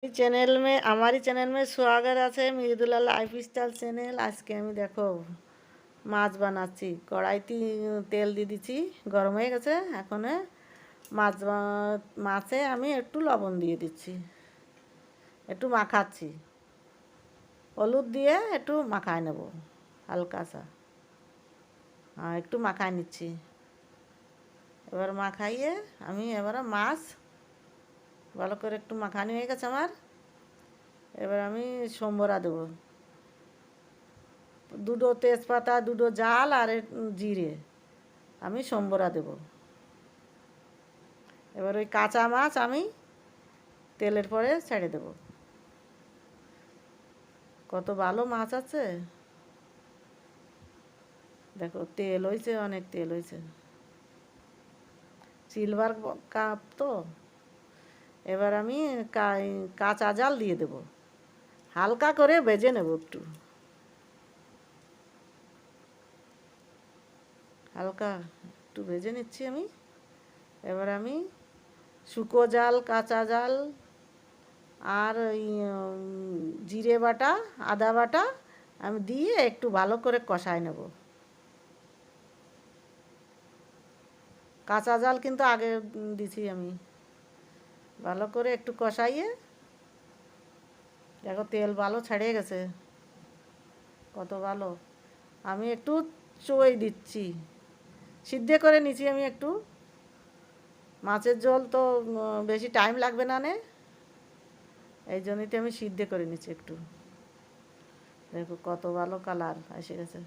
Channel में हमारी channel में स्वागत है मृदुला लाइफ स्टाइल चैनल। आज के আমি দেখো মাছ বানাচ্ছি। কড়াইতে তেল দিয়ে দিচ্ছি, গরম হয়ে গেছে। এখন মাছে আমি একটু লবণ দিয়ে দিচ্ছি, একটু মাখাচ্ছি, হলুদ দিয়ে একটু মাখায় নেব হালকা সা। একটু মাখায় নিচ্ছি। এবার মাখাইয়ে আমি এবারে মাছ ভালো করে একটু মাখানি হয়ে গেছে আমার। এবার আমি সম্বরা দেবো, দুটো তেজপাতা, দুটো জাল আর জিরে আমি সম্বরা দেব। এবার ওই কাঁচা মাছ আমি তেলের পরে ছেড়ে দেব। কত ভালো মাছ আছে দেখো, তেল হয়েছে, অনেক তেল হয়েছে। সিলভার কাপ তো। এবার আমি কাঁচা জাল দিয়ে দেব, হালকা করে ভেজে নেব, একটু হালকা একটু ভেজে নিচ্ছি আমি। এবার আমি শুকো জাল, কাঁচা জাল আর ওই জিরে বাটা, আদা বাটা আমি দিয়ে একটু ভালো করে কষায় নেব। কাঁচা জাল কিন্তু আগে দিছি আমি। ভালো করে একটু কষাইয়ে দেখো তেল ভালো ছেড়ে গেছে, কত ভালো। আমি একটু চই দিচ্ছি, সিদ্ধ করে নিচ্ছি আমি একটু। মাছের ঝোল তো বেশি টাইম লাগবে না নে, এই জন্যই আমি সিদ্ধ করে নিচ্ছি একটু। দেখো কত ভালো কালার এসে গেছে,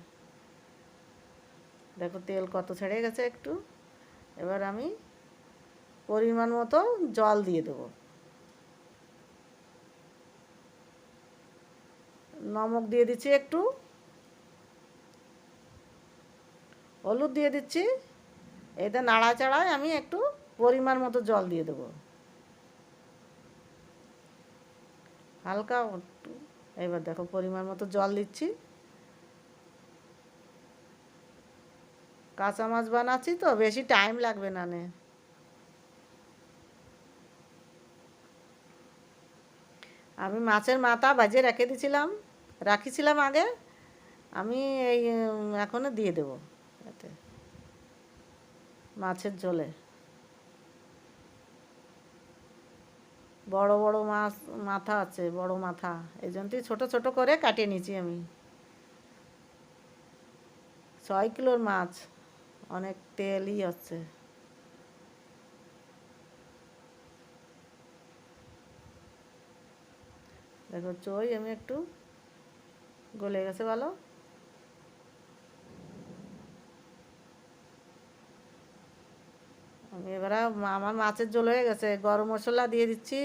দেখো তেল কত ছেড়ে গেছে একটু। এবার আমি পরিমাণ মতো জল দিয়ে দেবো, নমক দিয়ে দিচ্ছি, একটু হলুদ দিয়ে দিচ্ছি। এতে নাড়াচাড়ায় আমি একটু পরিমাণ মতো জল দিয়ে দেবো, হালকা একটু। এবার দেখো পরিমাণ মতো জল দিচ্ছি। কাঁচা মাছ বানাচ্ছি তো বেশি টাইম লাগবে না নে। আমি মাছের মাথা ভাজে রাখিছিলাম আগে। আমি এই এখনও দিয়ে দেবো এতে মাছের ঝোলে। বড় বড় মাছ মাথা আছে, বড় মাথা, এই জন্যই ছোটো ছোটো করে কাটিয়ে নিয়েছি আমি। 6 কিলোর মাছ, অনেক তেলই হচ্ছে। দেখো চই আমি একটু গলে গেছে ভালো। আমি এবার আমার মাছের ঝোল হয়ে গেছে, গরম মশলা দিয়ে দিচ্ছি।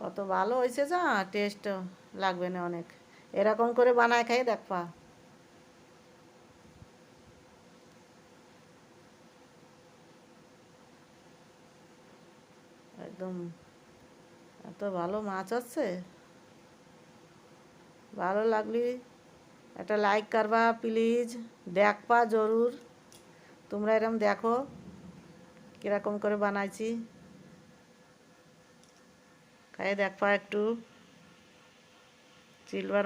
কত ভালো হয়েছে, যা টেস্ট লাগবে না অনেক। এরকম করে বানায় খাই দেখবা। একদম এত ভালো মাছ আছে। ভালো লাগলে একটা লাইক করবা প্লিজ, দেখবা জরুর। তোমরা এরকম দেখো কীরকম করে বানাইছি, খাইয়ে দেখবা একটু। সিলভার